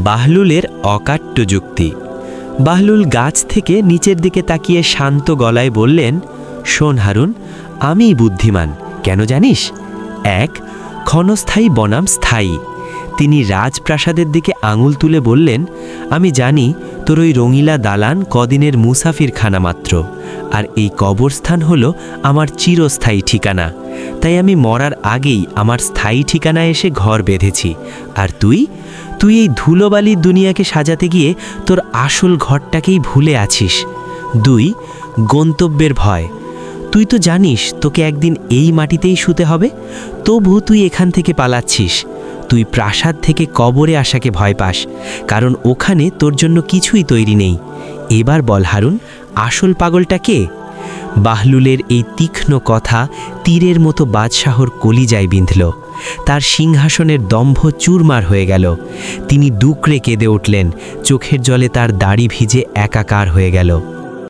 বাহলুলের অকাট্য যুক্তি। বাহলুল গাছ থেকে নিচের দিকে তাকিয়ে শান্ত গলায় বললেন, শোন হারুন, আমিই বুদ্ধিমান, কেন জানিস? এক, ক্ষণস্থায়ী বনাম স্থায়ী। তিনি রাজপ্রাসাদের দিকে আঙুল তুলে বললেন, আমি জানি তোর ওই রঙিলা দালান কদিনের মুসাফিরখানা মাত্র, আর এই কবরস্থান হলো আমার চিরস্থায়ী ঠিকানা। তাই আমি মরার আগেই আমার স্থায়ী ঠিকানায় এসে ঘর বেঁধেছি। আর তুই এই ধুলোবালির দুনিয়াকে সাজাতে গিয়ে তোর আসল ঘরটাকেই ভুলে আছিস। দুই, গন্তব্যের ভয়। তুই তো জানিস তোকে একদিন এই মাটিতেই শুতে হবে, তবু তুই এখান থেকে পালাচ্ছিস। তুই প্রাসাদ থেকে কবরে আসাকে ভয় পাস, কারণ ওখানে তোর জন্য কিছুই তৈরি নেই। এবার বল হারুন, আসল পাগলটা কে? বাহলুলের এই তীক্ষ্ণ কথা তীরের মতো বাদশাহর কলিজায় বিঁধল। তার সিংহাসনের দম্ভ চুরমার হয়ে গেল। তিনি ডুকরে কেঁদে উঠলেন, চোখের জলে তার দাড়ি ভিজে একাকার হয়ে গেল।